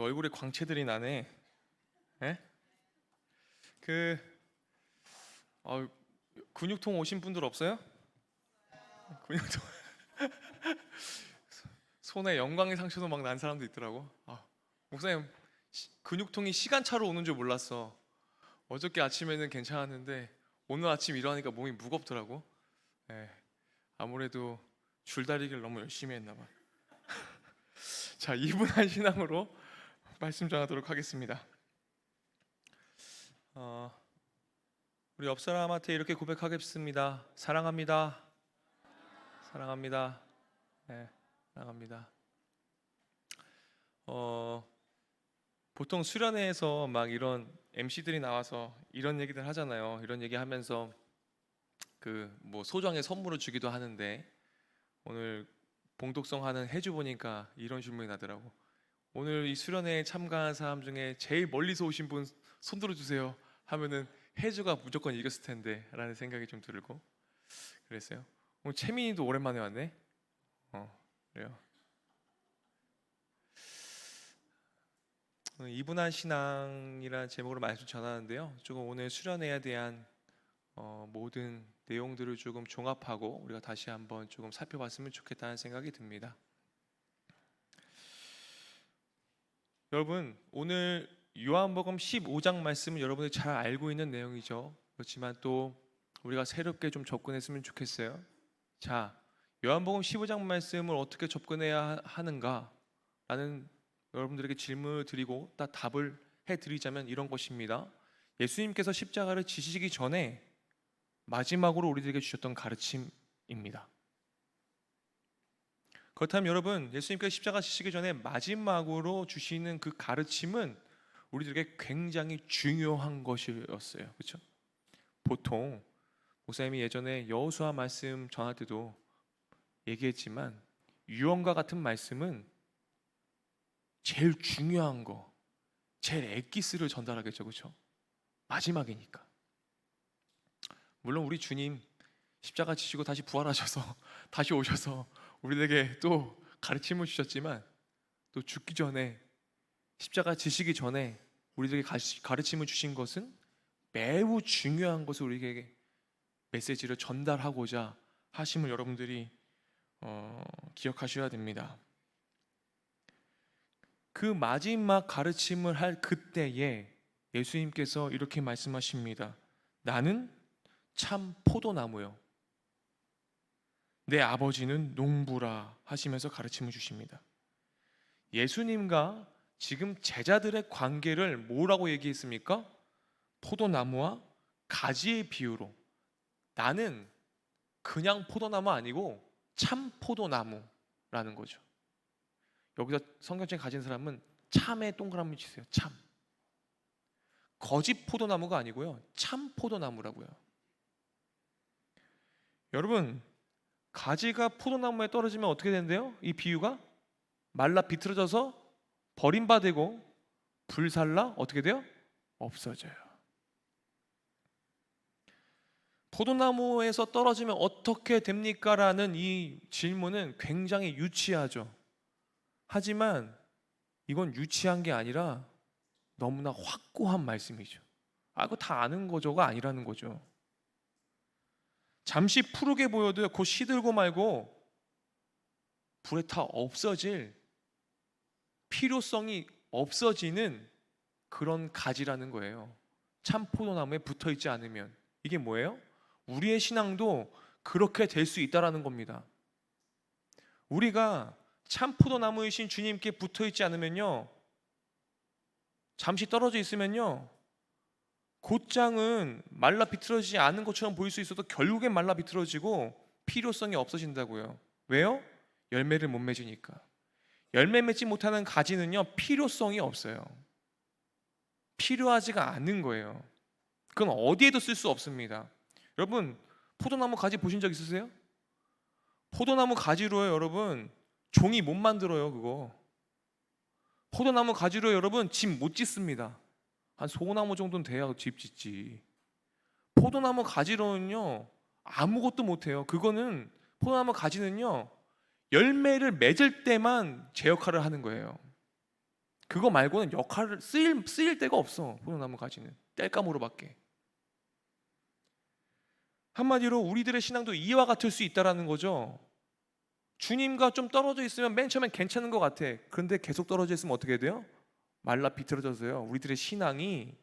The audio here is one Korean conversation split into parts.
얼굴에 광채들이 나네. 에? 그 어, 근육통 오신 분들 없어요? 근육통 손에 영광의 상처도 막 난 사람도 있더라고. 목사님, 근육통이 시간차로 오는 줄 몰랐어. 어저께 아침에는 괜찮았는데 오늘 아침 일어나니까 몸이 무겁더라고. 예, 아무래도 줄다리기를 너무 열심히 했나 봐. 자, 이분한 신앙으로 말씀 전하도록 하겠습니다. 어, 우리 옆 사람한테 이렇게 고백하겠습니다. 사랑합니다. 사랑합니다. 네, 사랑합니다. 보통 수련회에서 막 이런 MC들이 나와서 이런 얘기들 하잖아요. 이런 얘기 하면서 그 뭐 소정의 선물을 주기도 하는데, 오늘 봉독성 하는 해주 보니까 이런 질문이 나더라고. 오늘 이 수련회에 참가한 사람 중에 제일 멀리서 오신 분 손 들어주세요 하면은 해주가 무조건 이겼을 텐데 라는 생각이 좀 들고 그랬어요. 오늘 채민이도 오랜만에 왔네. 그래요. 이분한 신앙이라는 제목으로 말씀 전하는데요, 조금 오늘 수련회에 대한 모든 내용들을 조금 종합하고 우리가 다시 한번 조금 살펴봤으면 좋겠다는 생각이 듭니다. 여러분, 오늘 요한복음 15장 말씀은 여러분들이 잘 알고 있는 내용이죠. 그렇지만 또 우리가 새롭게 좀 접근했으면 좋겠어요. 자, 요한복음 15장 말씀을 어떻게 접근해야 하는가 라는 여러분들에게 질문을 드리고 딱 답을 해드리자면 이런 것입니다. 예수님께서 십자가를 지시기 전에 마지막으로 우리들에게 주셨던 가르침입니다. 그렇다면 여러분, 예수님께서 십자가 지시기 전에 마지막으로 주시는 그 가르침은 우리들에게 굉장히 중요한 것이었어요. 그렇죠? 보통 목사님이 예전에 여호수아 말씀 전할 때도 얘기했지만, 유언과 같은 말씀은 제일 중요한 거, 제일 엑기스를 전달하겠죠. 그렇죠? 마지막이니까. 물론 우리 주님 십자가 지시고 다시 부활하셔서 다시 오셔서 우리에게 또 가르침을 주셨지만, 또 죽기 전에 십자가 지시기 전에 우리에게 가르침을 주신 것은 매우 중요한 것을 우리에게 메시지를 전달하고자 하심을 여러분들이 기억하셔야 됩니다. 그 마지막 가르침을 할 그때에 예수님께서 이렇게 말씀하십니다. 나는 참 포도나무요, 내 아버지는 농부라 하시면서 가르침을 주십니다. 예수님과 지금 제자들의 관계를 뭐라고 얘기했습니까? 포도나무와 가지의 비유로, 나는 그냥 포도나무 아니고 참 포도나무라는 거죠. 여기서 성경책 가진 사람은 참에 동그라미 치세요. 참. 거짓 포도나무가 아니고요, 참 포도나무라고요. 여러분, 가지가 포도나무에 떨어지면 어떻게 된대요? 이 비유가 말라 비틀어져서 버림받고 불살라 어떻게 돼요? 없어져요. 포도나무에서 떨어지면 어떻게 됩니까? 라는 이 질문은 굉장히 유치하죠. 하지만 이건 유치한 게 아니라 너무나 확고한 말씀이죠. 그거 다 아는 거죠가 아니라는 거죠. 잠시 푸르게 보여도 곧 시들고 말고 불에 타 없어질, 필요성이 없어지는 그런 가지라는 거예요. 참 포도나무에 붙어 있지 않으면. 이게 뭐예요? 우리의 신앙도 그렇게 될 수 있다라는 겁니다. 우리가 참 포도나무이신 주님께 붙어 있지 않으면요, 잠시 떨어져 있으면요, 곧장은 말라 비틀어지지 않은 것처럼 보일 수 있어도 결국엔 말라 비틀어지고 필요성이 없어진다고요. 왜요? 열매를 못 맺으니까. 열매 맺지 못하는 가지는요, 필요성이 없어요. 필요하지가 않은 거예요. 그건 어디에도 쓸 수 없습니다. 여러분, 포도나무 가지 보신 적 있으세요? 포도나무 가지로요, 여러분, 종이 못 만들어요. 그거 포도나무 가지로 여러분 집 못 짓습니다. 한 소나무 정도는 돼야 집 짓지. 포도나무 가지로는요 아무것도 못해요. 그거는, 포도나무 가지는요 열매를 맺을 때만 제 역할을 하는 거예요. 그거 말고는 역할을 쓰일 데가 없어. 포도나무 가지는 땔감으로밖에. 한마디로 우리들의 신앙도 이와 같을 수 있다라는 거죠. 주님과 좀 떨어져 있으면 맨 처음엔 괜찮은 것 같아. 그런데 계속 떨어져 있으면 어떻게 돼요? 말라 비틀어져서요. 우리들의 신앙이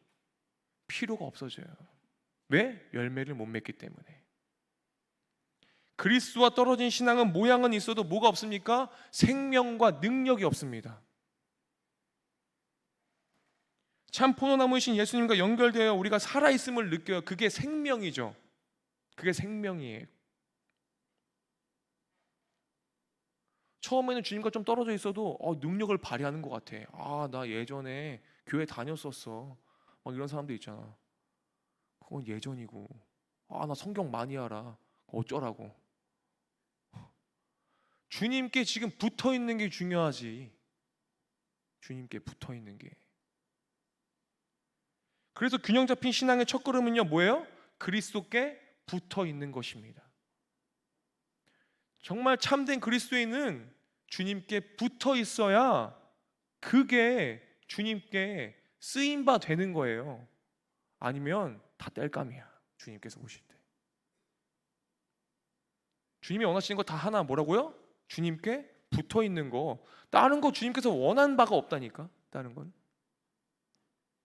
필요가 없어져요. 왜? 열매를 못 맺기 때문에. 그리스도와 떨어진 신앙은 모양은 있어도 뭐가 없습니까? 생명과 능력이 없습니다. 참 포도나무이신 예수님과 연결되어 우리가 살아있음을 느껴요. 그게 생명이죠. 그게 생명이에요. 처음에는 주님과 좀 떨어져 있어도 능력을 발휘하는 것 같아. 나 예전에 교회 다녔었어. 막 이런 사람들 있잖아. 그건 예전이고. 나 성경 많이 알아. 어쩌라고. 주님께 지금 붙어 있는 게 중요하지. 주님께 붙어 있는 게. 그래서 균형 잡힌 신앙의 첫걸음은요, 뭐예요? 그리스도께 붙어 있는 것입니다. 정말 참된 그리스도인은 주님께 붙어 있어야 그게 주님께 쓰임 바 되는 거예요. 아니면 다 땔감이야. 주님께서 보실 때. 주님이 원하시는 거 다 하나 뭐라고요? 주님께 붙어 있는 거. 다른 거 주님께서 원하는 바가 없다니까. 다른 건.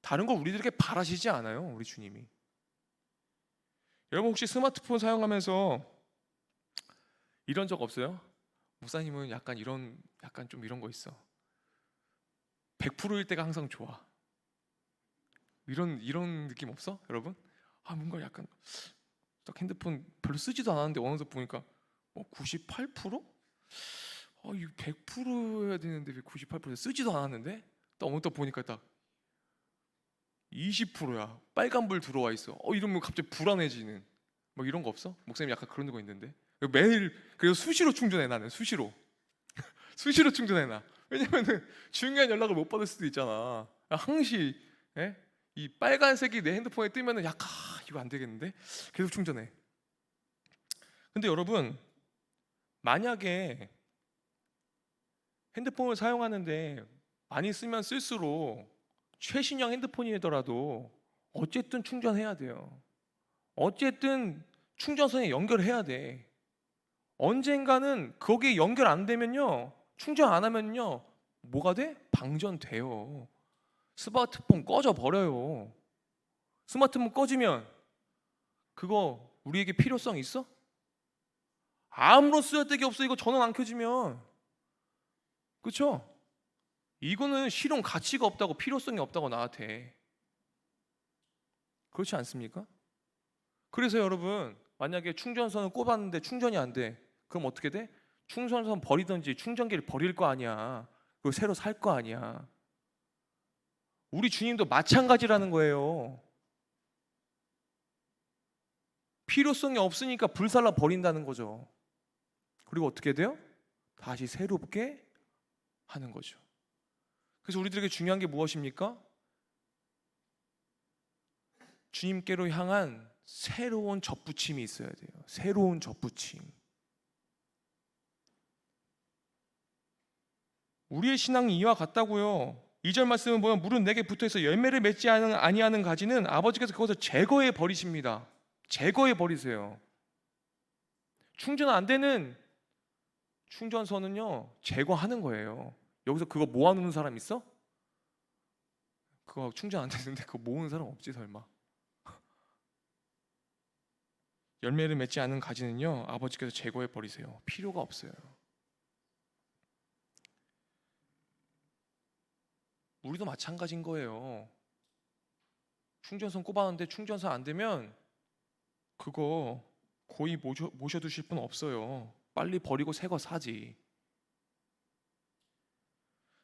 다른 걸 우리들에게 바라시지 않아요. 우리 주님이. 여러분 혹시 스마트폰 사용하면서 이런 적 없어요? 목사님은 약간 좀 이런 거 있어. 100%일 때가 항상 좋아. 이런 느낌 없어? 여러분? 뭔가 약간 딱 핸드폰 별로 쓰지도 않았는데 어느새 보니까 98%? 이거 100%여야 되는데 왜 98% 쓰지도 않았는데? 딱 어느 때 보니까 딱 20%야. 빨간불 들어와 있어. 이러면 갑자기 불안해지는. 막 이런 거 없어? 목사님 약간 그런 거 있는데. 매일 그래서 수시로 충전해. 나는 수시로 충전해놔. 왜냐면은 중요한 연락을 못 받을 수도 있잖아. 항시 이 빨간색이 내 핸드폰에 뜨면은 약간 이거 안 되겠는데 계속 충전해. 근데 여러분 만약에 핸드폰을 사용하는데 많이 쓰면 쓸수록 최신형 핸드폰이더라도 어쨌든 충전해야 돼요. 어쨌든 충전선에 연결해야 돼. 언젠가는 거기에 연결 안 되면요, 충전 안 하면요, 뭐가 돼? 방전돼요. 스마트폰 꺼져 버려요. 스마트폰 꺼지면 그거 우리에게 필요성 있어? 아무런 쓰잘데기 없어. 이거 전원 안 켜지면. 그렇죠? 이거는 실용 가치가 없다고, 필요성이 없다고 나한테. 그렇지 않습니까? 그래서 여러분 만약에 충전선을 꼽았는데 충전이 안 돼. 그럼 어떻게 돼? 충전선 버리든지 충전기를 버릴 거 아니야. 그리고 새로 살 거 아니야. 우리 주님도 마찬가지라는 거예요. 필요성이 없으니까 불살라 버린다는 거죠. 그리고 어떻게 돼요? 다시 새롭게 하는 거죠. 그래서 우리들에게 중요한 게 무엇입니까? 주님께로 향한 새로운 접붙임이 있어야 돼요. 새로운 접붙임. 우리의 신앙이 이와 같다고요. 2절 말씀을 보면 물은 내게 붙어있어 열매를 맺지 아니하는 가지는 아버지께서 그것을 제거해 버리십니다. 제거해 버리세요. 충전 안 되는 충전선은요, 제거하는 거예요. 여기서 그거 모아놓는 사람 있어? 그거 충전 안 되는데 그거 모으는 사람 없지 설마. 열매를 맺지 않은 가지는요, 아버지께서 제거해 버리세요. 필요가 없어요. 우리도 마찬가지인 거예요. 충전선 꼽았는데 충전선 안 되면 그거 거의 모셔두실 분 없어요. 빨리 버리고 새 거 사지.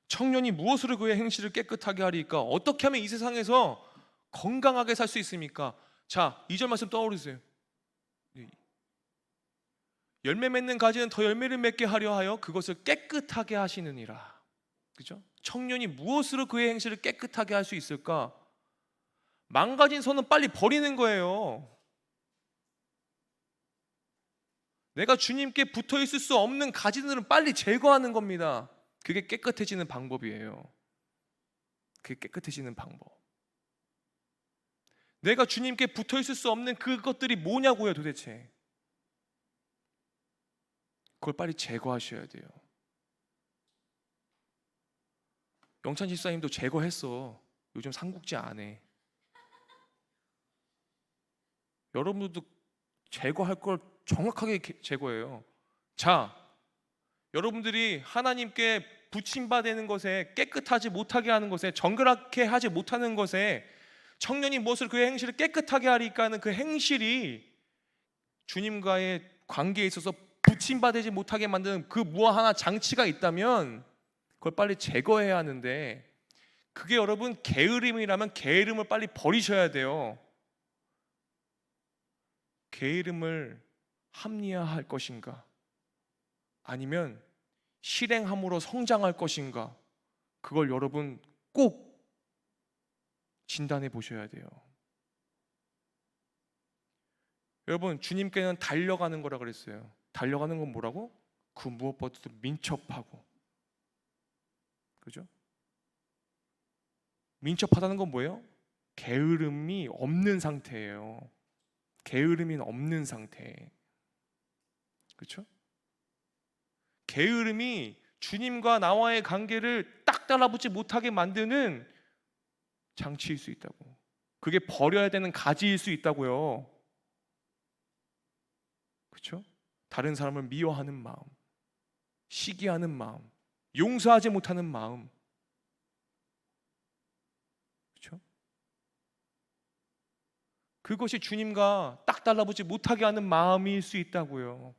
청년이 무엇으로 그의 행실을 깨끗하게 하리까? 어떻게 하면 이 세상에서 건강하게 살 수 있습니까? 자, 2절 말씀 떠오르세요. 열매 맺는 가지는 더 열매를 맺게 하려 하여 그것을 깨끗하게 하시느니라. 그죠? 청년이 무엇으로 그의 행실을 깨끗하게 할 수 있을까? 망가진 선은 빨리 버리는 거예요. 내가 주님께 붙어 있을 수 없는 가지들은 빨리 제거하는 겁니다. 그게 깨끗해지는 방법이에요. 그게 깨끗해지는 방법. 내가 주님께 붙어 있을 수 없는 그것들이 뭐냐고요, 도대체. 그걸 빨리 제거하셔야 돼요. 영찬 집사님도 제거했어. 요즘 삼국지 안 해. 여러분들도 제거할 걸 정확하게 제거해요. 자, 여러분들이 하나님께 부침받는 것에, 깨끗하지 못하게 하는 것에, 정결하게 하지 못하는 것에 청년이 무엇을 그 행실을 깨끗하게 하리까 하는 그 행실이 주님과의 관계에 있어서 부침받지 못하게 만드는 그 무엇 하나 장치가 있다면 그걸 빨리 제거해야 하는데, 그게 여러분 게으름이라면 게으름을 빨리 버리셔야 돼요. 게으름을 합리화할 것인가, 아니면 실행함으로 성장할 것인가, 그걸 여러분 꼭 진단해 보셔야 돼요. 여러분, 주님께는 달려가는 거라 그랬어요. 달려가는 건 뭐라고? 그 무엇보다도 민첩하고, 그죠? 민첩하다는 건 뭐예요? 게으름이 없는 상태예요. 게으름이 없는 상태. 그렇죠? 게으름이 주님과 나와의 관계를 딱 달라붙지 못하게 만드는 장치일 수 있다고. 그게 버려야 되는 가지일 수 있다고요. 그렇죠? 다른 사람을 미워하는 마음, 시기하는 마음, 용서하지 못하는 마음. 그렇죠? 그것이 주님과 딱 달라붙지 못하게 하는 마음일 수 있다고요.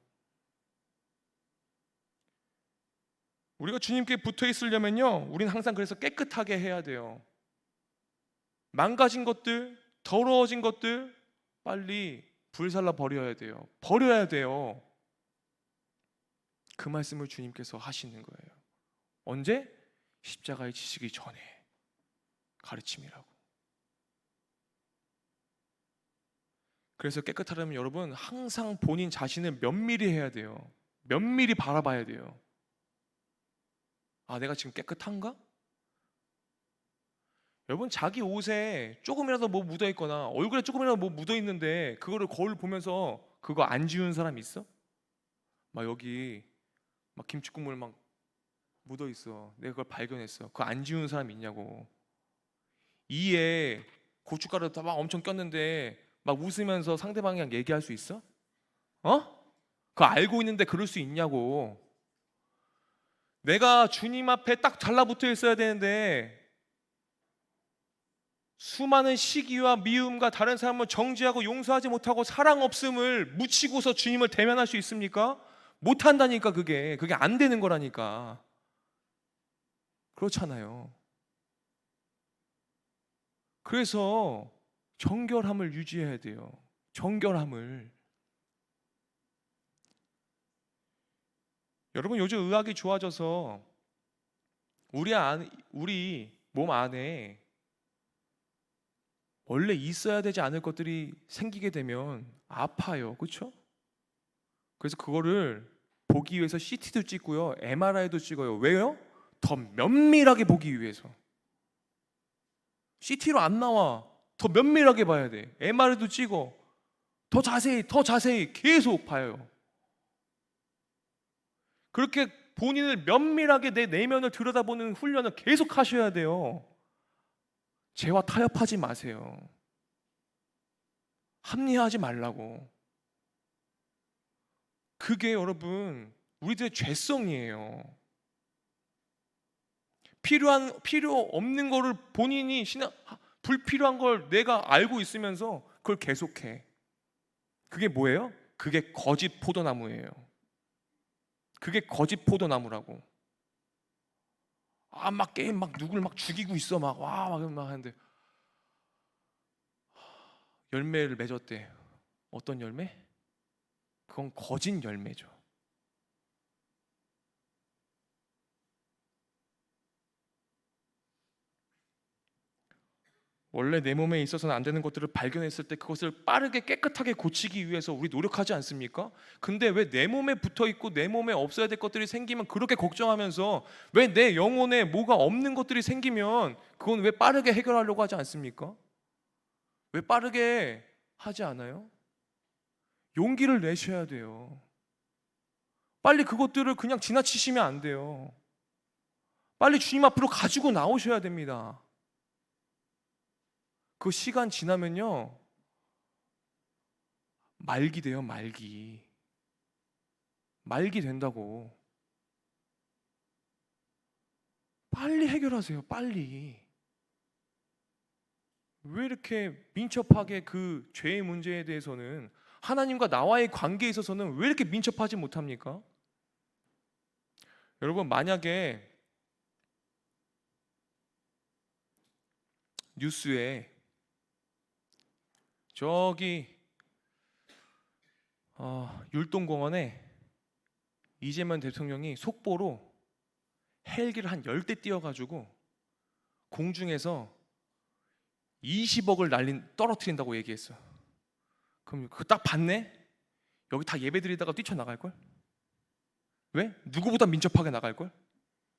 우리가 주님께 붙어 있으려면요, 우리는 항상 그래서 깨끗하게 해야 돼요. 망가진 것들, 더러워진 것들 빨리 불살라 버려야 돼요. 버려야 돼요. 그 말씀을 주님께서 하시는 거예요. 언제? 십자가에 지시기 전에 가르침이라고. 그래서 깨끗하려면 여러분 항상 본인 자신을 면밀히 해야 돼요. 면밀히 바라봐야 돼요. 아, 내가 지금 깨끗한가? 여러분, 자기 옷에 조금이라도 뭐 묻어 있거나 얼굴에 조금이라도 뭐 묻어 있는데 그거를 거울 보면서 그거 안 지운 사람 있어? 막 여기 막 김치 국물 막 묻어 있어. 내가 그걸 발견했어. 그거 안 지운 사람 있냐고. 이에 고춧가루 다 막 엄청 꼈는데 막 웃으면서 상대방이랑 얘기할 수 있어? 어? 그거 알고 있는데 그럴 수 있냐고. 내가 주님 앞에 딱 달라붙어 있어야 되는데 수많은 시기와 미움과 다른 사람을 정죄하고 용서하지 못하고 사랑 없음을 묻히고서 주님을 대면할 수 있습니까? 못한다니까. 그게 안 되는 거라니까. 그렇잖아요. 그래서 정결함을 유지해야 돼요. 정결함을. 여러분, 요즘 의학이 좋아져서 우리 몸 안에 원래 있어야 되지 않을 것들이 생기게 되면 아파요. 그렇죠? 그래서 그거를 보기 위해서 CT도 찍고요, MRI도 찍어요. 왜요? 더 면밀하게 보기 위해서. CT로 안 나와. 더 면밀하게 봐야 돼. MRI도 찍어. 더 자세히 계속 봐요. 그렇게 본인을 면밀하게 내 내면을 들여다보는 훈련을 계속 하셔야 돼요. 죄와 타협하지 마세요. 합리화하지 말라고. 그게 여러분 우리들의 죄성이에요. 필요 없는 거를 본인이 불필요한 걸 내가 알고 있으면서 그걸 계속해. 그게 뭐예요? 그게 거짓 포도나무예요. 그게 거짓 포도나무라고. 아, 막 게임 막 누굴 막 죽이고 있어. 막 하는데 열매를 맺었대. 어떤 열매? 그건 거짓 열매죠. 원래 내 몸에 있어서는 안 되는 것들을 발견했을 때 그것을 빠르게 깨끗하게 고치기 위해서 우리 노력하지 않습니까? 근데 왜 내 몸에 붙어 있고 내 몸에 없어야 될 것들이 생기면 그렇게 걱정하면서 왜 내 영혼에 뭐가 없는 것들이 생기면 그건 왜 빠르게 해결하려고 하지 않습니까? 왜 빠르게 하지 않아요? 용기를 내셔야 돼요. 빨리 그것들을 그냥 지나치시면 안 돼요. 빨리 주님 앞으로 가지고 나오셔야 됩니다. 그 시간 지나면요, 말기 돼요. 말기 된다고. 빨리 해결하세요. 빨리. 왜 이렇게 민첩하게 그 죄의 문제에 대해서는, 하나님과 나와의 관계에 있어서는 왜 이렇게 민첩하지 못합니까? 여러분, 만약에 뉴스에 저기 율동공원에 이재명 대통령이 속보로 헬기를 한 10대 띄워가지고 공중에서 20억을 떨어뜨린다고 얘기했어. 그럼 그거 딱 봤네? 여기 다 예배드리다가 뛰쳐나갈걸? 왜? 누구보다 민첩하게 나갈걸?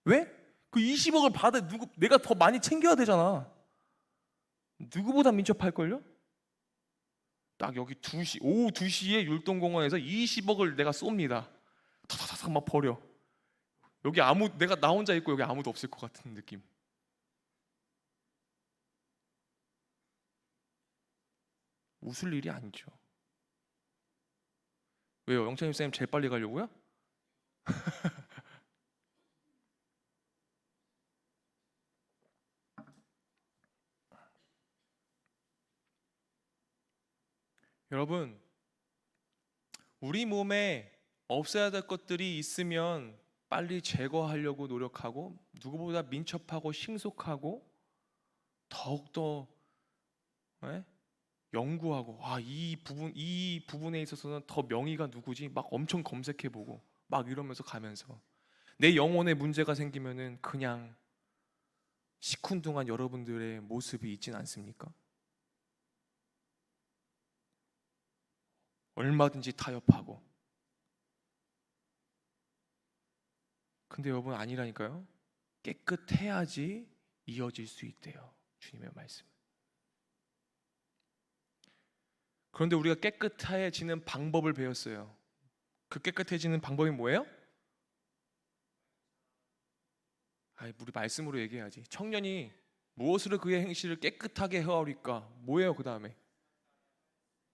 왜? 그 20억을 받아 내가 더 많이 챙겨야 되잖아. 누구보다 민첩할걸요? 딱 여기 오후 2시에 율동공원에서 20억을 내가 쏩니다. 타타타타 막 버려. 여기 내가 나 혼자 있고 여기 아무도 없을 것 같은 느낌. 웃을 일이 아니죠. 왜요? 영찬님 쌤 제일 빨리 가려고요? 여러분, 우리 몸에 없어야 될 것들이 있으면 빨리 제거하려고 노력하고 누구보다 민첩하고 신속하고 더욱더 연구하고, 이 부분에 있어서는 더 명의가 누구지? 막 엄청 검색해보고 막 이러면서 가면서 내 영혼에 문제가 생기면은 그냥 시큰둥한 여러분들의 모습이 있진 않습니까? 얼마든지 타협하고. 근데 여러분, 아니라니까요. 깨끗해야지 이어질 수 있대요, 주님의 말씀. 그런데 우리가 깨끗해지는 방법을 배웠어요. 그 깨끗해지는 방법이 뭐예요? 우리 말씀으로 얘기해야지. 청년이 무엇으로 그의 행실을 깨끗하게 해오리까? 뭐예요? 그 다음에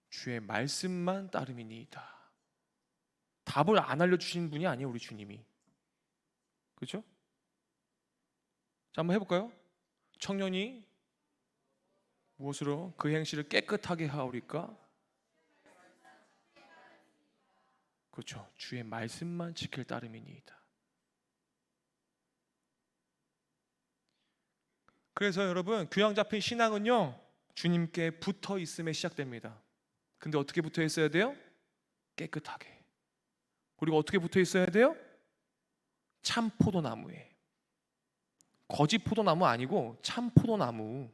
주의 말씀만 따름이니이다. 답을 안 알려주신 분이 아니에요, 우리 주님이. 그렇죠? 자, 한번 해볼까요? 청년이 무엇으로 그 행실을 깨끗하게 하오리까? 그렇죠. 주의 말씀만 지킬 따름이니이다. 그래서 여러분, 균형 잡힌 신앙은요, 주님께 붙어 있음에 시작됩니다. 근데 어떻게 붙어 있어야 돼요? 깨끗하게. 그리고 어떻게 붙어 있어야 돼요? 참 포도나무에. 거짓 포도나무 아니고 참 포도나무.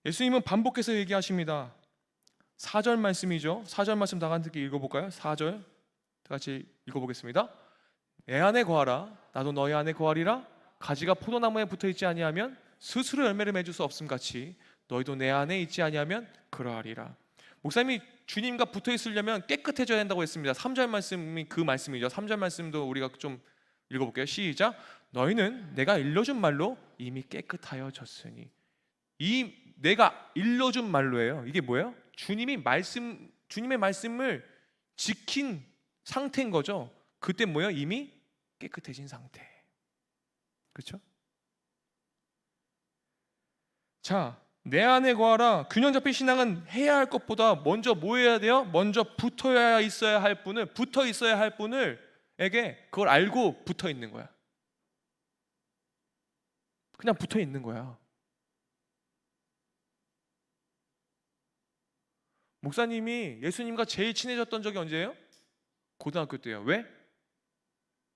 예수님은 반복해서 얘기하십니다. 4절 말씀이죠. 4절 말씀 다 같이 읽어볼까요? 4절 다 같이 읽어보겠습니다. 내 안에 거하라, 나도 너희 안에 거하리라. 가지가 포도나무에 붙어있지 아니하면 스스로 열매를 맺을 수 없음 같이 너희도 내 안에 있지 아니하면 그러하리라. 목사님이 주님과 붙어있으려면 깨끗해져야 된다고 했습니다. 3절 말씀이 그 말씀이죠. 3절 말씀도 우리가 좀 읽어볼게요. 시작. 너희는 내가 일러준 말로 이미 깨끗하여졌으니. 이 내가 일러준 말로예요. 이게 뭐예요? 주님의 말씀을 지킨 상태인 거죠. 그때 뭐예요? 이미 깨끗해진 상태. 그렇죠? 자, 내 안에 거하라. 균형 잡힌 신앙은 해야 할 것보다 먼저 뭐 해야 돼요? 먼저 붙어 있어야 할 분에게 그걸 알고 붙어 있는 거야. 그냥 붙어 있는 거야. 목사님이 예수님과 제일 친해졌던 적이 언제예요? 고등학교 때요. 왜?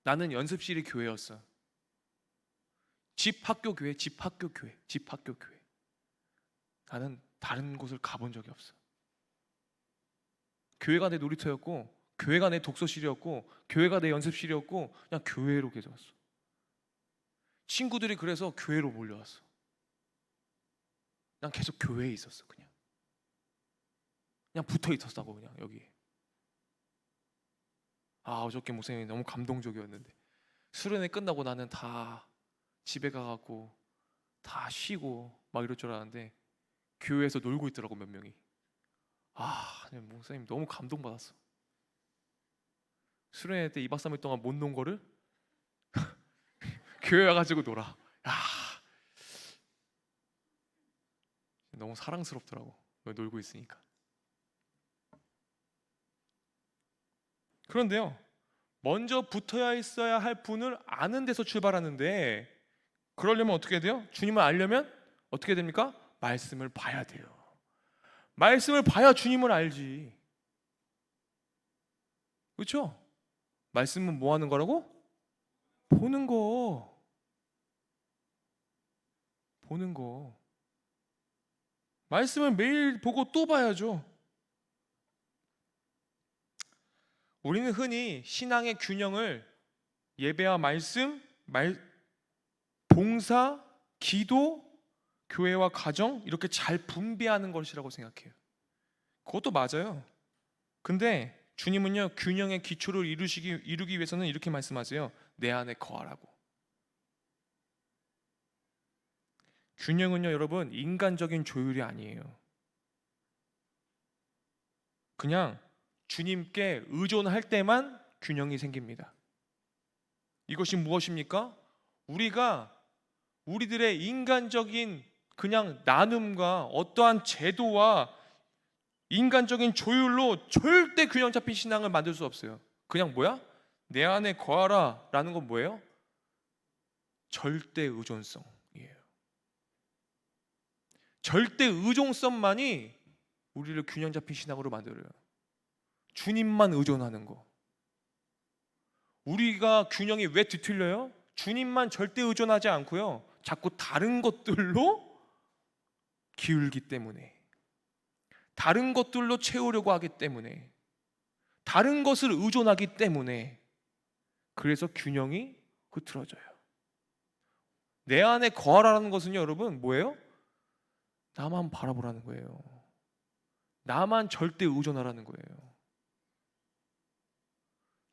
나는 연습실이 교회였어. 집, 학교, 교회, 집, 학교, 교회, 집, 학교, 교회. 나는 다른 곳을 가본 적이 없어. 교회가 내 놀이터였고, 교회가 내 독서실이었고, 교회가 내 연습실이었고, 그냥 교회로 계속 왔어. 친구들이 그래서 교회로 몰려왔어. 난 계속 교회에 있었어. 그냥 붙어 있었다고. 그냥 여기에. 어저께 목사님이 너무 감동적이었는데, 수련회 끝나고 나는 다 집에 가갖고 다 쉬고 막 이럴 줄 알았는데 교회에서 놀고 있더라고, 몇 명이. 목사님 너무 감동받았어. 수련회 때 2박 3일 동안 못 논 거를 교회 와가지고 놀아. 너무 사랑스럽더라고, 놀고 있으니까. 그런데요, 먼저 붙어야 있어야 할 분을 아는 데서 출발하는데, 그러려면 어떻게 해야 돼요? 주님을 알려면 어떻게 됩니까? 말씀을 봐야 돼요. 말씀을 봐야 주님을 알지. 그렇죠? 말씀은 뭐 하는 거라고? 보는 거. 보는 거. 말씀을 매일 보고 또 봐야죠. 우리는 흔히 신앙의 균형을 예배와 말씀, 봉사, 기도, 교회와 가정 이렇게 잘 분배하는 것이라고 생각해요. 그것도 맞아요. 근데 주님은요, 균형의 기초를 이루기 위해서는 이렇게 말씀하세요. 내 안에 거하라고. 균형은요, 여러분, 인간적인 조율이 아니에요. 그냥 주님께 의존할 때만 균형이 생깁니다. 이것이 무엇입니까? 우리가 우리들의 인간적인 그냥 나눔과 어떠한 제도와 인간적인 조율로 절대 균형 잡힌 신앙을 만들 수 없어요. 그냥 뭐야? 내 안에 거하라 라는 건 뭐예요? 절대 의존성이에요. 절대 의존성만이 우리를 균형 잡힌 신앙으로 만들어요. 주님만 의존하는 거. 우리가 균형이 왜 뒤틀려요? 주님만 절대 의존하지 않고요, 자꾸 다른 것들로 기울기 때문에, 다른 것들로 채우려고 하기 때문에, 다른 것을 의존하기 때문에, 그래서 균형이 흐트러져요. 내 안에 거하라는 것은요, 여러분, 뭐예요? 나만 바라보라는 거예요. 나만 절대 의존하라는 거예요.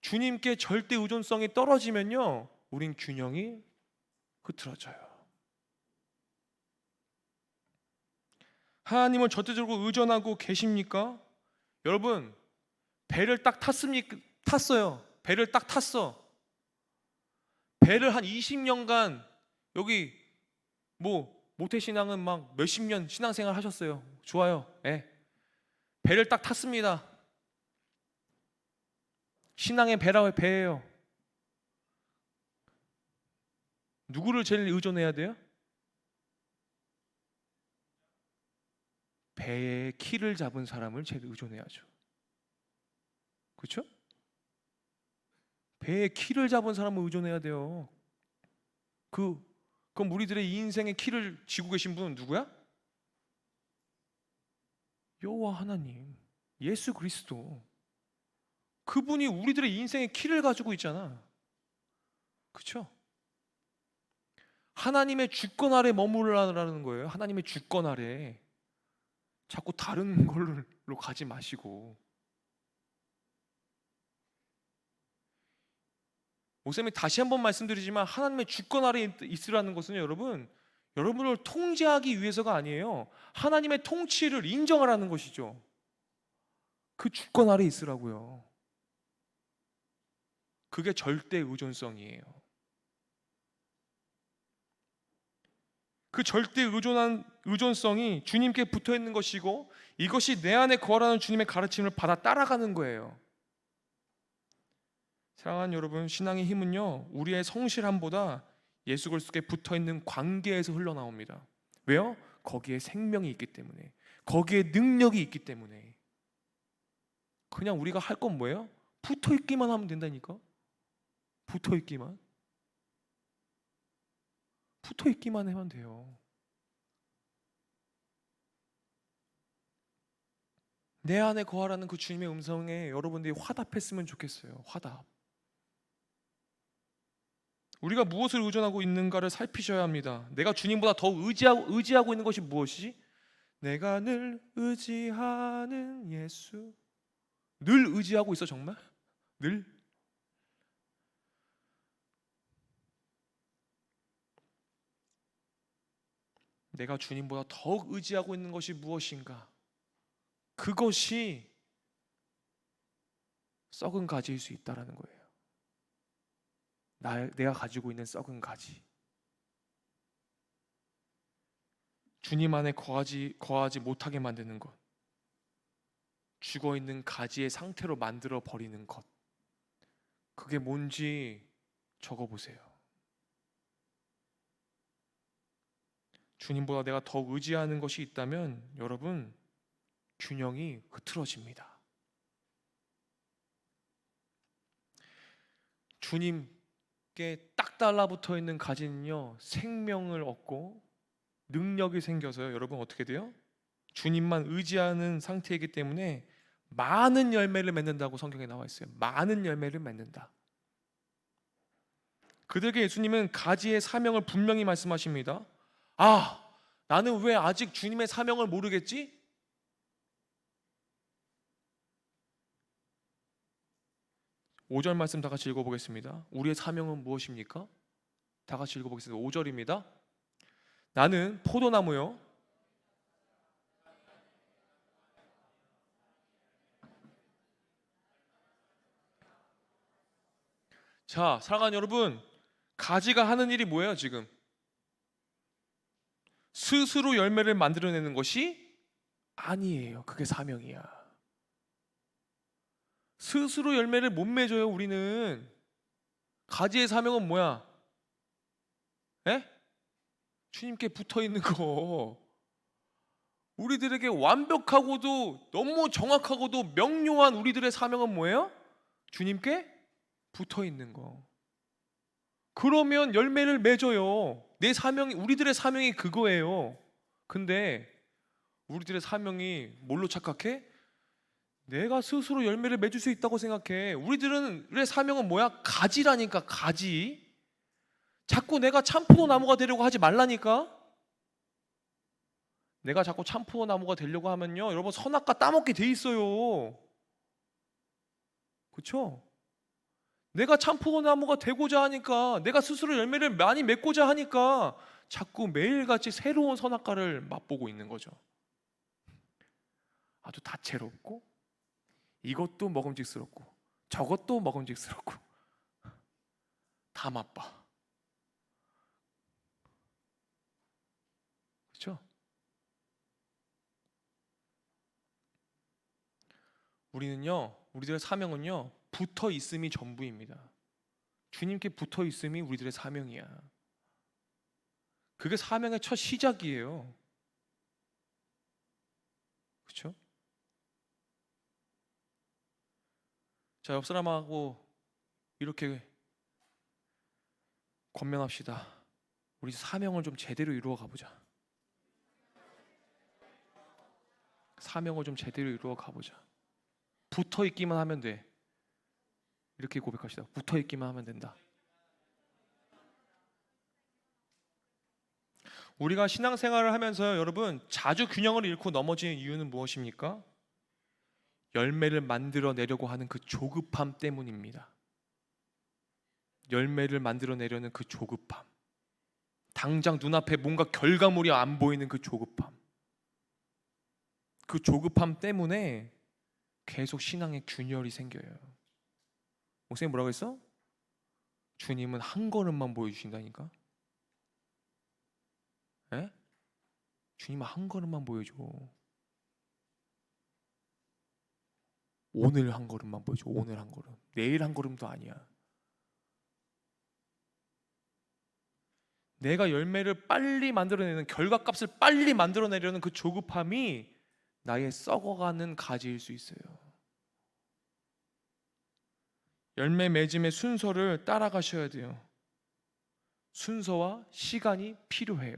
주님께 절대 의존성이 떨어지면요, 우린 균형이 흐트러져요. 하나님을 절대적으로 의존하고 계십니까? 여러분, 배를 딱 탔어요. 배를 딱 탔어. 배를 한 20년간 여기 모태신앙은 막 몇십 년 신앙생활 하셨어요. 좋아요. 네. 배를 딱 탔습니다. 신앙의 배예요. 누구를 제일 의존해야 돼요? 배의 키를 잡은 사람을 제일 의존해야죠. 그렇죠? 배의 키를 잡은 사람을 의존해야 돼요. 그럼 우리들의 이 인생의 키를 쥐고 계신 분은 누구야? 여호와 하나님, 예수 그리스도. 그분이 우리들의 인생의 키를 가지고 있잖아. 그렇죠? 하나님의 주권 아래 머무르라는 거예요. 하나님의 주권 아래. 자꾸 다른 걸로 가지 마시고. 목사님이 다시 한번 말씀드리지만, 하나님의 주권 아래 있으라는 것은 여러분을 통제하기 위해서가 아니에요. 하나님의 통치를 인정하라는 것이죠. 그 주권 아래 있으라고요. 그게 절대 의존성이에요. 그 절대 의존성이 주님께 붙어 있는 것이고, 이것이 내 안에 거하라는 주님의 가르침을 받아 따라가는 거예요. 사랑하는 여러분, 신앙의 힘은요, 우리의 성실함보다 예수 그리스도께 붙어 있는 관계에서 흘러나옵니다. 왜요? 거기에 생명이 있기 때문에, 거기에 능력이 있기 때문에. 그냥 우리가 할 건 뭐예요? 붙어 있기만 하면 된다니까. 붙어 있기만. 붙어 있기만 하면 돼요. 내 안에 거하라는 그 주님의 음성에 여러분들이 화답했으면 좋겠어요. 화답. 우리가 무엇을 의존하고 있는가를 살피셔야 합니다. 내가 주님보다 더 의지하고 있는 것이 무엇이지? 내가 늘 의지하는 예수. 늘 의지하고 있어 정말? 늘? 내가 주님보다 더욱 의지하고 있는 것이 무엇인가? 그것이 썩은 가지일 수 있다라는 거예요. 내가 가지고 있는 썩은 가지. 주님 안에 거하지 못하게 만드는 것. 죽어있는 가지의 상태로 만들어 버리는 것. 그게 뭔지 적어보세요. 주님보다 내가 더 의지하는 것이 있다면 여러분 균형이 흐트러집니다. 주님께 딱 달라붙어 있는 가지는요 생명을 얻고 능력이 생겨서요 여러분 어떻게 돼요? 주님만 의지하는 상태이기 때문에 많은 열매를 맺는다고 성경에 나와 있어요. 많은 열매를 맺는다. 그들에게 예수님은 가지의 사명을 분명히 말씀하십니다. 아, 나는 왜 아직 주님의 사명을 모르겠지? 5절 말씀 다 같이 읽어보겠습니다. 우리의 사명은 무엇입니까? 다 같이 읽어보겠습니다. 5절입니다. 나는 포도나무요. 자, 사랑하는 여러분, 가지가 하는 일이 뭐예요 지금? 스스로 열매를 만들어내는 것이 아니에요. 그게 사명이야. 스스로 열매를 못 맺어요 우리는. 가지의 사명은 뭐야? 에? 주님께 붙어있는 거. 우리들에게 완벽하고도 너무 정확하고도 명료한 우리들의 사명은 뭐예요? 주님께 붙어있는 거. 그러면 열매를 맺어요. 우리들의 사명이 그거예요. 근데 우리들의 사명이 뭘로 착각해? 내가 스스로 열매를 맺을 수 있다고 생각해. 우리들의 사명은 뭐야? 가지라니까, 가지. 자꾸 내가 참포도 나무가 되려고 하지 말라니까. 내가 자꾸 참포도 나무가 되려고 하면요 여러분 선악과 따먹게 돼 있어요. 그렇죠? 내가 참포도 나무가 되고자 하니까, 내가 스스로 열매를 많이 맺고자 하니까 자꾸 매일같이 새로운 선악과를 맛보고 있는 거죠. 아주 다채롭고 이것도 먹음직스럽고 저것도 먹음직스럽고 다 맛봐. 그렇죠? 우리들의 사명은요 붙어 있음이 전부입니다. 주님께 붙어 있음이 우리들의 사명이야. 그게 사명의 첫 시작이에요. 그렇죠? 자, 옆 사람하고 이렇게 권면합시다. 우리 사명을 좀 제대로 이루어 가보자. 사명을 좀 제대로 이루어 가보자. 붙어 있기만 하면 돼. 이렇게 고백합시다. 붙어 있기만 하면 된다. 우리가 신앙생활을 하면서 여러분 자주 균형을 잃고 넘어지는 이유는 무엇입니까? 열매를 만들어내려고 하는 그 조급함 때문입니다. 열매를 만들어내려는 그 조급함. 당장 눈앞에 뭔가 결과물이 안 보이는 그 조급함. 그 조급함 때문에 계속 신앙에 균열이 생겨요. 목사님 뭐라고 했어? 주님은 한 걸음만 보여주신다니까? 에? 주님은 한 걸음만 보여줘. 오늘 한 걸음만 보여줘. 오늘 한 걸음. 내일 한 걸음도 아니야. 내가 열매를 빨리 만들어내는, 결과값을 빨리 만들어내려는 그 조급함이 나의 썩어가는 가지일 수 있어요. 열매 맺음의 순서를 따라가셔야 돼요. 순서와 시간이 필요해요.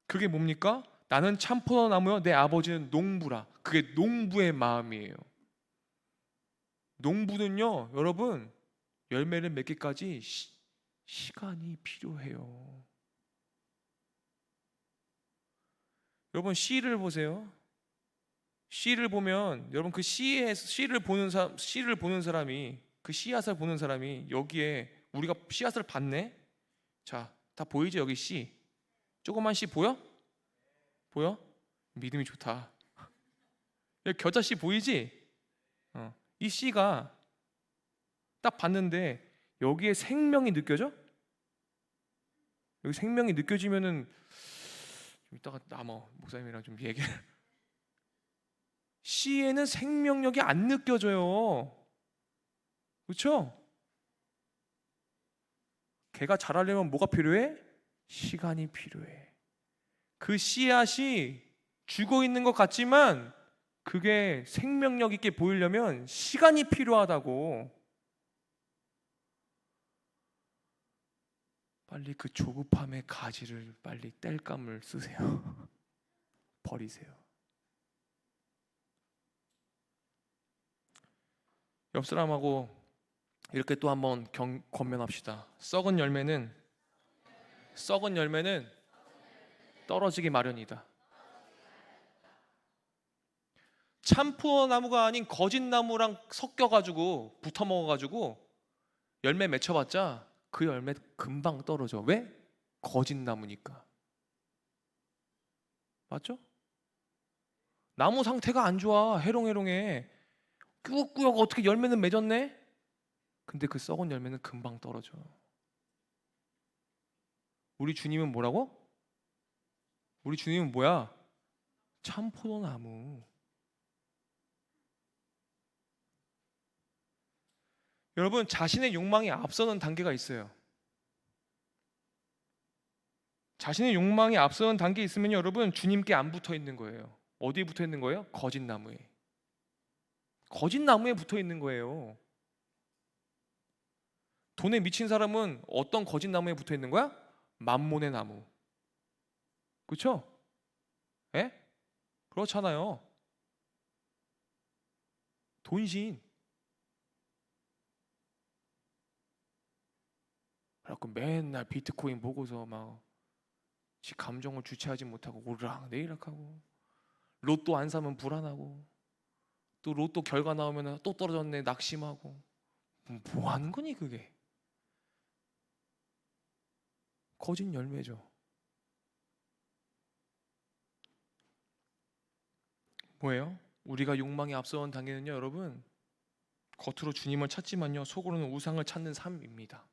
그게 뭡니까? 나는 참포도나무요, 내 아버지는 농부라. 그게 농부의 마음이에요. 농부는요, 여러분, 열매를 맺기까지 시간이 필요해요. 여러분, 씨를 보세요. 씨를 보면 여러분, 그 씨를 보는 사람이, 그 씨앗을 보는 사람이, 여기에 우리가 씨앗을 봤네. 자, 다 보이죠? 여기 씨, 조그만 씨 보여? 보여? 믿음이 좋다. 여기 겨자 씨 보이지? 이 씨가 딱 봤는데 여기에 생명이 느껴져? 여기 생명이 느껴지면은 좀 이따가 목사님이랑 좀 얘기. 씨에는 생명력이 안 느껴져요. 그렇죠? 걔가 자라려면 뭐가 필요해? 시간이 필요해. 그 씨앗이 죽어 있는 것 같지만 그게 생명력 있게 보이려면 시간이 필요하다고. 빨리 그 조급함의 가지를 빨리 땔감을 쓰세요. 버리세요. 옆 사람하고 이렇게 또 한번 권면합시다. 썩은 열매는 떨어지기 마련이다. 참포나무가 아닌 거짓 나무랑 섞여가지고 붙어 먹어가지고 열매 맺혀봤자 그 열매 금방 떨어져. 왜? 거짓 나무니까. 맞죠? 나무 상태가 안 좋아. 해롱해롱해. 꾸역꾸역 어떻게 열매는 맺었네? 근데 그 썩은 열매는 금방 떨어져. 우리 주님은 뭐라고? 우리 주님은 뭐야? 참포도나무. 여러분, 자신의 욕망이 앞서는 단계가 있어요. 자신의 욕망이 앞서는 단계에 있으면 여러분, 주님께 안 붙어 있는 거예요. 어디에 붙어 있는 거예요? 거짓 나무에. 거짓 나무에 붙어 있는 거예요. 돈에 미친 사람은 어떤 거짓 나무에 붙어 있는 거야? 만몬의 나무. 그렇죠? 예? 그렇잖아요. 돈신. 그래갖고 맨날 비트코인 보고서 막 지 감정을 주체하지 못하고 오르락내리락하고, 로또 안 사면 불안하고, 또 로또 결과 나오면 또 떨어졌네 낙심하고. 뭐 하는 거니 그게? 거짓 열매죠. 뭐예요? 우리가 욕망이 앞서온 단계는요, 여러분, 겉으로 주님을 찾지만요, 속으로는 우상을 찾는 삶입니다.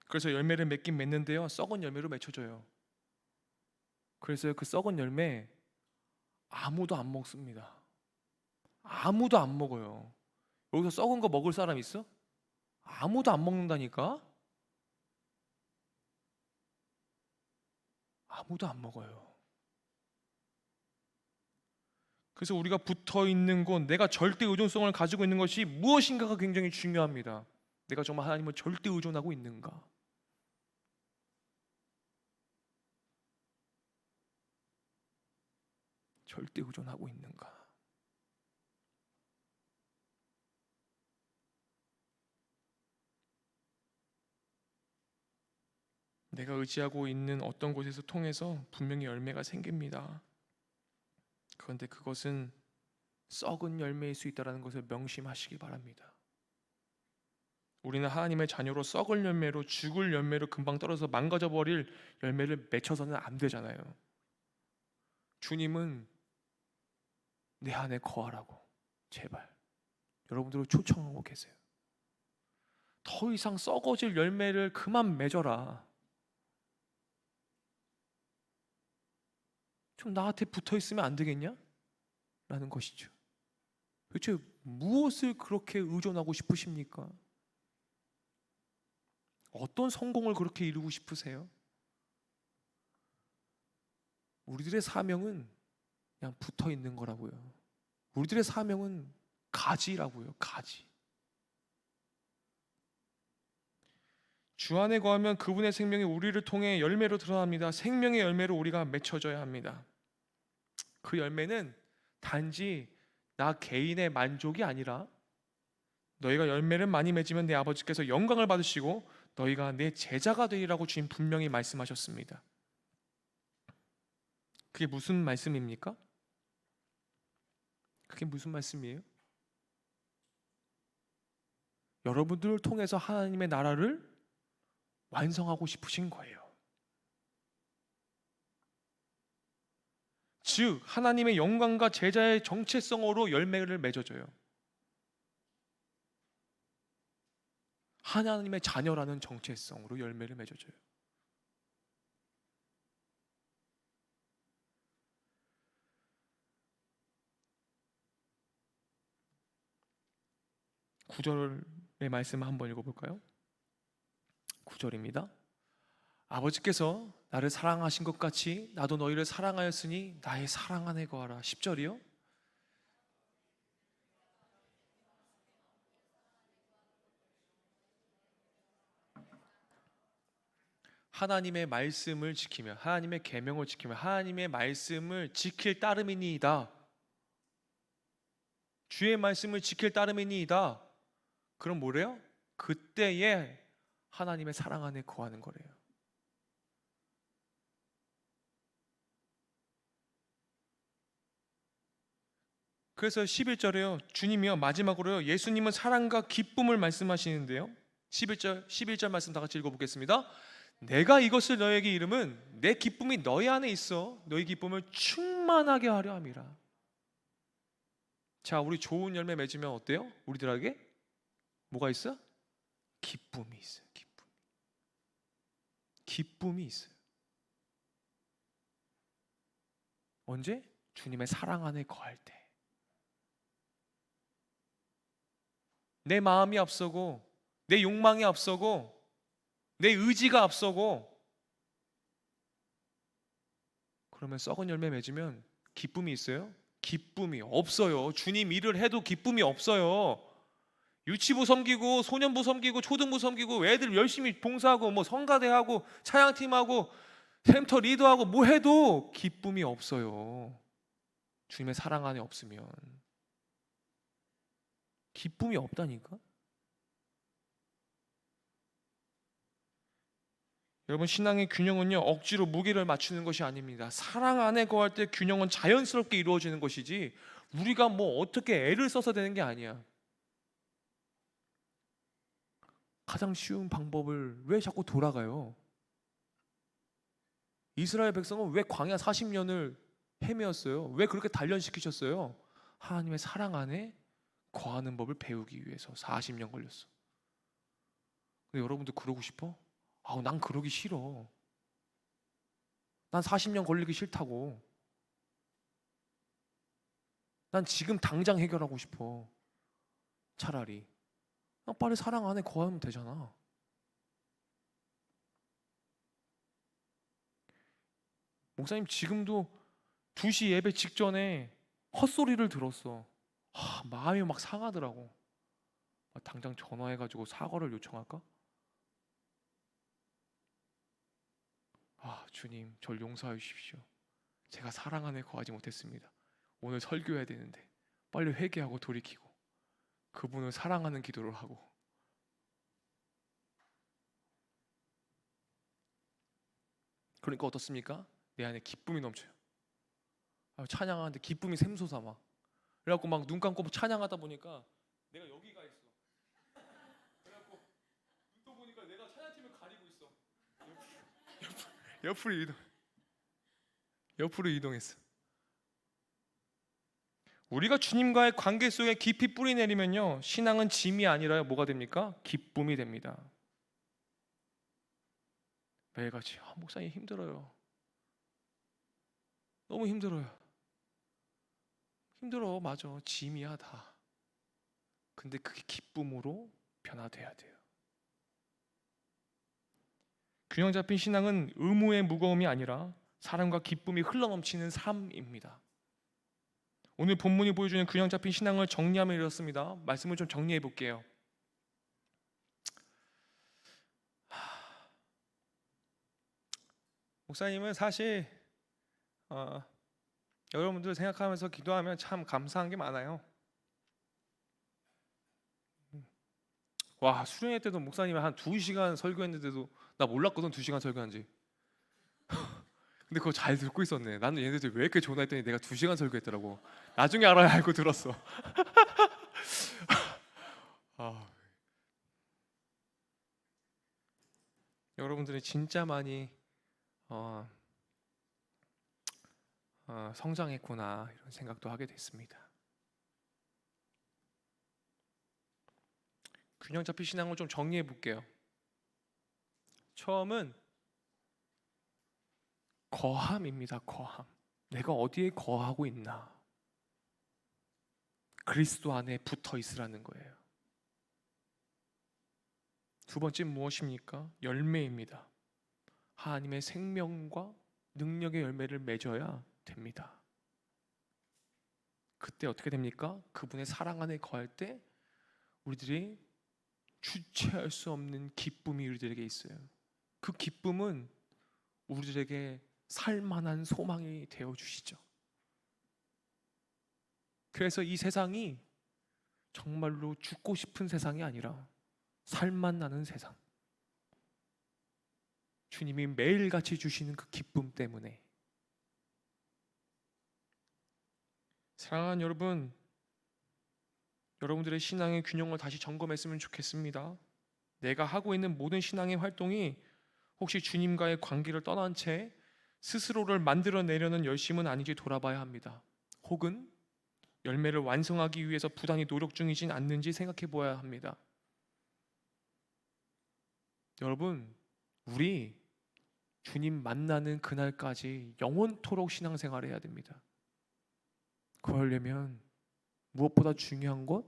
그래서 열매를 맺긴 맺는데요, 썩은 열매로 맺혀져요. 그래서 그 썩은 열매 아무도 안 먹습니다. 아무도 안 먹어요. 여기서 썩은 거 먹을 사람 있어? 아무도 안 먹는다니까? 아무도 안 먹어요. 그래서 우리가 붙어 있는 곳, 내가 절대 의존성을 가지고 있는 것이 무엇인가가 굉장히 중요합니다. 내가 정말 하나님을 절대 의존하고 있는가? 절대 의존하고 있는가? 내가 의지하고 있는 어떤 곳에서 통해서 분명히 열매가 생깁니다. 그런데 그것은 썩은 열매일 수 있다는 것을 명심하시기 바랍니다. 우리는 하나님의 자녀로 썩을 열매로, 죽을 열매로 금방 떨어져서 망가져 버릴 열매를 맺혀서는 안 되잖아요. 주님은 내 안에 거하라고 제발 여러분들을 초청하고 계세요. 더 이상 썩어질 열매를 그만 맺어라. 좀 나한테 붙어 있으면 안 되겠냐? 라는 것이죠. 도대체 무엇을 그렇게 의존하고 싶으십니까? 어떤 성공을 그렇게 이루고 싶으세요? 우리들의 사명은 그냥 붙어 있는 거라고요. 우리들의 사명은 가지라고요. 가지. 주 안에 거하면 그분의 생명이 우리를 통해 열매로 드러납니다. 생명의 열매로 우리가 맺혀져야 합니다. 그 열매는 단지 나 개인의 만족이 아니라 너희가 열매를 많이 맺으면 내 아버지께서 영광을 받으시고 너희가 내 제자가 되리라고 주님 분명히 말씀하셨습니다. 그게 무슨 말씀입니까? 그게 무슨 말씀이에요? 여러분들을 통해서 하나님의 나라를 완성하고 싶으신 거예요. 즉 하나님의 영광과 제자의 정체성으로 열매를 맺어줘요. 하나님의 자녀라는 정체성으로 열매를 맺어줘요. 구절의 말씀을 한번 읽어볼까요? 9절입니다. 아버지께서 나를 사랑하신 것 같이 나도 너희를 사랑하였으니 나의 사랑 안에 거하라. 10절이요. 하나님의 말씀을 지키며 하나님의 계명을 지키며 하나님의 말씀을 지킬 따름이니이다. 주의 말씀을 지킬 따름이니이다. 그럼 뭐래요? 그때에 하나님의 사랑 안에 거하는 거래요. 그래서 11절에요. 주님이요 마지막으로요. 예수님은 사랑과 기쁨을 말씀하시는데요. 11절 말씀 다 같이 읽어보겠습니다. 내가 이것을 너에게 이름은 내 기쁨이 너희 안에 있어 너희 기쁨을 충만하게 하려 함이라. 자, 우리 좋은 열매 맺으면 어때요? 우리들에게 뭐가 있어? 기쁨이 있어요. 기쁨이 있어요. 언제? 주님의 사랑 안에 거할 때. 내 마음이 앞서고 내 욕망이 앞서고 내 의지가 앞서고 그러면 썩은 열매 맺으면 기쁨이 있어요? 기쁨이 없어요. 주님 일을 해도 기쁨이 없어요. 유치부 섬기고 소년부 섬기고 초등부 섬기고 애들 열심히 봉사하고 뭐 성가대하고 찬양팀하고 센터 리더하고 뭐 해도 기쁨이 없어요. 주님의 사랑 안에 없으면 기쁨이 없다니까. 여러분 신앙의 균형은요 억지로 무게를 맞추는 것이 아닙니다. 사랑 안에 거할 때 균형은 자연스럽게 이루어지는 것이지 우리가 뭐 어떻게 애를 써서 되는 게 아니야. 가장 쉬운 방법을 왜 자꾸 돌아가요? 이스라엘 백성은 왜 광야 40년을 헤매었어요? 왜 그렇게 단련시키셨어요? 하나님의 사랑 안에 거하는 법을 배우기 위해서 40년 걸렸어. 근데 여러분도 그러고 싶어? 아우 난 그러기 싫어. 난 40년 걸리기 싫다고. 난 지금 당장 해결하고 싶어. 차라리 난 빨리 사랑 안에 거하면 되잖아. 목사님 지금도 2시 예배 직전에 헛소리를 들었어. 마음이 막 상하더라고. 당장 전화해가지고 사과를 요청할까? 주님 절 용서해 주십시오. 제가 사랑 안에 거하지 못했습니다. 오늘 설교해야 되는데 빨리 회개하고 돌이키고 그분을 사랑하는 기도를 하고. 그러니까 어떻습니까? 내 안에 기쁨이 넘쳐요. 찬양하는데 기쁨이 샘솟아 막. 그래갖고 막 눈 감고 찬양하다 보니까 내가 여기가 있어. 그래갖고 눈 떠 보니까 내가 찬양팀을 가리고 있어. 옆으로 이동했어. 우리가 주님과의 관계 속에 깊이 뿌리 내리면요 신앙은 짐이 아니라 뭐가 됩니까? 기쁨이 됩니다. 매일같이 목사님 힘들어요. 너무 힘들어요. 힘들어. 맞아. 짐이야 다. 근데 그게 기쁨으로 변화돼야 돼요. 균형 잡힌 신앙은 의무의 무거움이 아니라 사랑과 기쁨이 흘러넘치는 삶입니다. 오늘 본문이 보여주는 균형 잡힌 신앙을 정리하면 이렇습니다. 말씀을 좀 정리해 볼게요. 목사님은 사실 여러분들 생각하면서 기도하면 참 감사한 게 많아요. 와, 수련회 때도 목사님이 한 2시간 설교했는데도 나 몰랐거든, 2시간 설교한지. 근데 그거 잘 듣고 있었네. 나는 얘네들 왜 이렇게 좋나 했더니 내가 2시간 설교했더라고. 나중에 알아야 알고 들었어. 여러분들이 진짜 많이 성장했구나, 이런 생각도 하게 됐습니다. 균형 잡힌 신앙을 좀 정리해 볼게요. 처음은 거함입니다. 거함. 내가 어디에 거하고 있나? 그리스도 안에 붙어 있으라는 거예요. 두 번째 무엇입니까? 열매입니다. 하나님의 생명과 능력의 열매를 맺어야 됩니다. 그때 어떻게 됩니까? 그분의 사랑 안에 거할 때 우리들이 주체할 수 없는 기쁨이 우리들에게 있어요. 그 기쁨은 우리들에게 살만한 소망이 되어주시죠. 그래서 이 세상이 정말로 죽고 싶은 세상이 아니라 살만 나는 세상, 주님이 매일같이 주시는 그 기쁨 때문에. 사랑하는 여러분, 여러분들의 신앙의 균형을 다시 점검했으면 좋겠습니다. 내가 하고 있는 모든 신앙의 활동이 혹시 주님과의 관계를 떠난 채 스스로를 만들어내려는 열심은 아닌지 돌아봐야 합니다. 혹은 열매를 완성하기 위해서 부단히 노력 중이진 않는지 생각해 보아야 합니다. 여러분, 우리 주님 만나는 그날까지 영원토록 신앙생활을 해야 됩니다. 그러려면 무엇보다 중요한 것,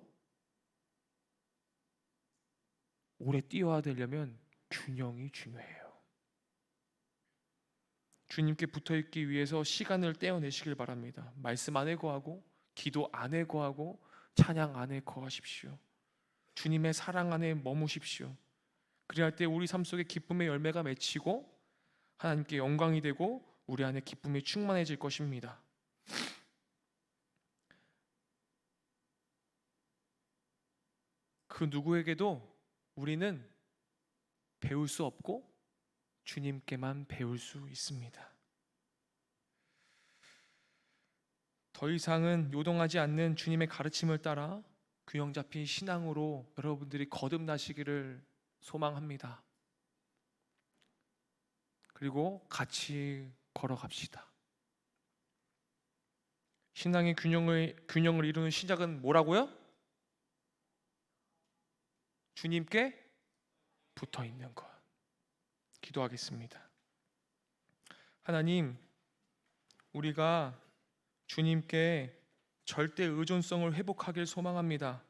오래 뛰어야 되려면 균형이 중요해요. 주님께 붙어있기 위해서 시간을 떼어내시길 바랍니다. 말씀 안에 거하고 기도 안에 거하고 찬양 안에 거하십시오. 주님의 사랑 안에 머무십시오. 그래야 할 때 우리 삶 속에 기쁨의 열매가 맺히고 하나님께 영광이 되고 우리 안에 기쁨이 충만해질 것입니다. 그 누구에게도 우리는 배울 수 없고 주님께만 배울 수 있습니다. 더 이상은 요동하지 않는 주님의 가르침을 따라 균형 잡힌 신앙으로 여러분들이 거듭나시기를 소망합니다. 그리고 같이 걸어갑시다. 신앙의 균형을 이루는 시작은 뭐라고요? 주님께 붙어 있는 것. 기도하겠습니다. 하나님, 우리가 주님께 절대 의존성을 회복하길 소망합니다.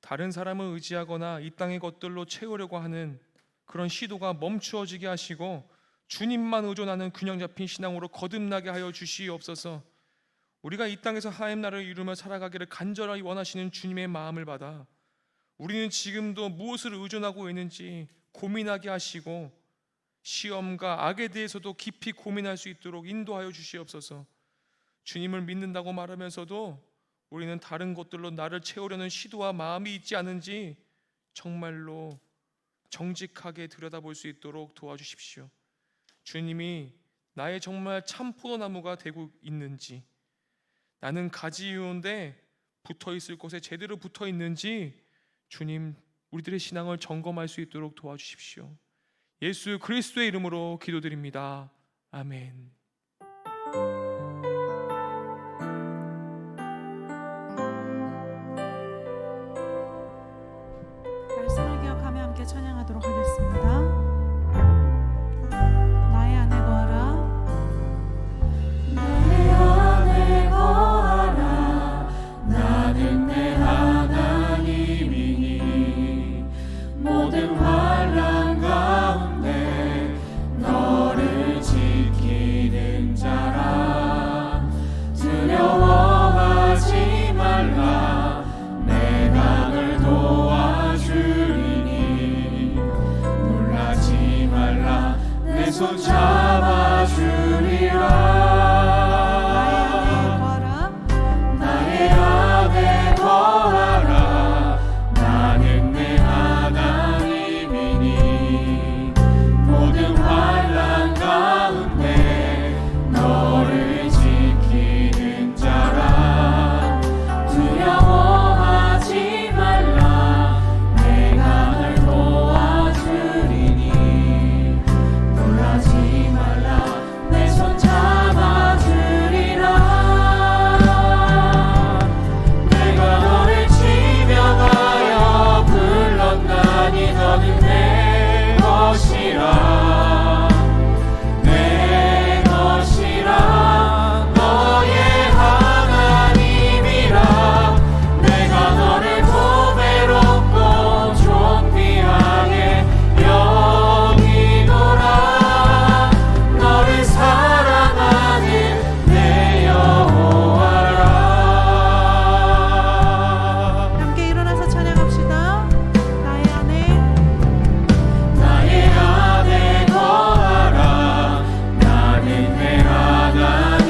다른 사람을 의지하거나 이 땅의 것들로 채우려고 하는 그런 시도가 멈추어지게 하시고 주님만 의존하는 균형 잡힌 신앙으로 거듭나게 하여 주시옵소서. 우리가 이 땅에서 하나님 나라를 이루며 살아가기를 간절히 원하시는 주님의 마음을 받아 우리는 지금도 무엇을 의존하고 있는지 고민하게 하시고 시험과 악에 대해서도 깊이 고민할 수 있도록 인도하여 주시옵소서. 주님을 믿는다고 말하면서도 우리는 다른 것들로 나를 채우려는 시도와 마음이 있지 않은지 정말로 정직하게 들여다볼 수 있도록 도와주십시오. 주님이 나의 정말 참 포도나무가 되고 있는지, 나는 가지이온데 붙어있을 곳에 제대로 붙어있는지 주님, 우리들의 신앙을 점검할 수 있도록 도와주십시오. 예수 그리스도의 이름으로 기도드립니다. 아멘. 말씀을 기억하며 함께 찬양하도록 하겠습니다. 나의 안에 거하라. 내 안에 거하라. 나는 내 하나님이니 모든 환난 가운데 너를 지키는 자라. 두려워하지 말라. 내가 널 도와주리니 놀라 내 손 잡아주리라. 나의 안에 거하라. 나는 내 하나님이니 모든 환난 가운데 너를 지키는 자라. 두려워하지 말라. 내가 널 도와주리니 놀라지 말라. 내 손 잡아주리라. 내가 너를 지명하여 불렀나니 너는 내 것이라. 내 것이라. 너의 하나님이라. 내가 너를 보배롭고 존귀하게 여기노라. 너를 사랑하는 내 여호와라. 함께 일어나서 찬양합시다. 나의 안에 거하라. 나는 내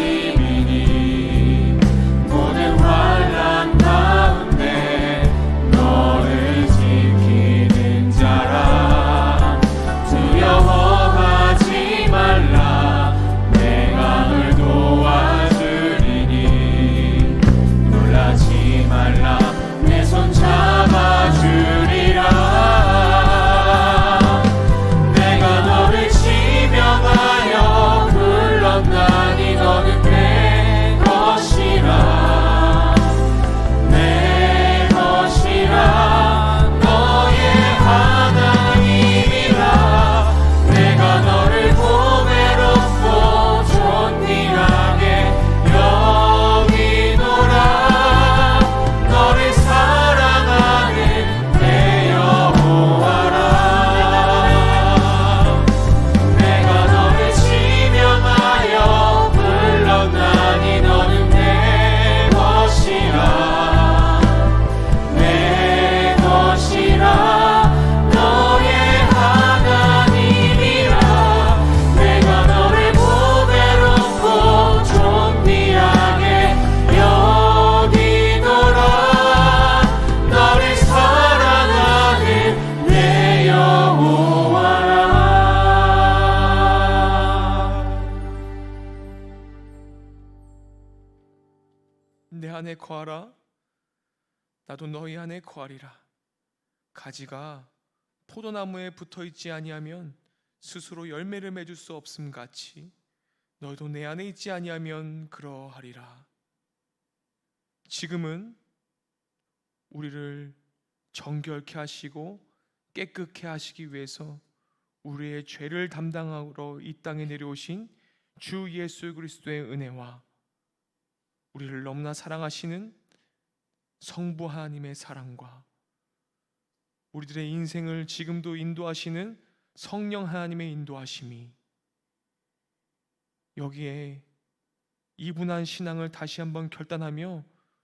하나님이니 모든 환난 가운데 너를 지키는 자라. 두려워하지 말라. 내가 널 도와주리니 놀라지 말라. 내 손 잡아주리라. 내가 너를 지명하여 불렀나니 너는 내 것이라. 내 것이라. 너의 하나님이라. 내가 너를 보배롭고 존귀하게 여기노라. 너를 사랑하는 내 여호와라. 내가 너를 지명하여 불렀나니 너는 내 것이라. 내 것이라. 너의 하나님이라. 내가 너를 보배롭고 존귀하게 여기노라. 너를 사랑하는 내 여호와라. 내 안에 거하라. 나도 너희 안에 거하리라. 가지가 포도나무에 붙어 있지 아니하면 스스로 열매를 맺을 수 없음 같이 너희도 내 안에 있지 아니하면 그러하리라. 지금은 우리를 정결케 하시고 깨끗게 하시기 위해서 우리의 죄를 담당하러 이 땅에 내려오신 주 예수 그리스도의 은혜와 우리를 너무나 사랑하시는 성부 하나님의 사랑과 우리들의 인생을 지금도 인도하시는 성령 하나님의 인도하심이 여기에 이분한 신앙을 다시 한번 결단하며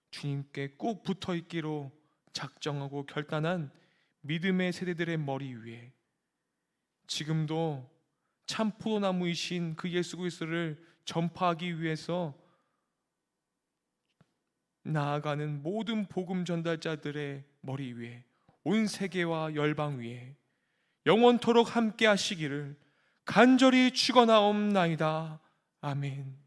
주님께 꼭 붙어 있기로 작정하고 결단한 믿음의 세대들의 머리 위에 지금도 참 포도나무이신 그 예수 그리스도를 전파하기 위해서 나아가는 모든 복음 전달자들의 머리 위에 온 세계와 열방 위에 영원토록 함께 하시기를 간절히 축원하옵나이다. 아멘.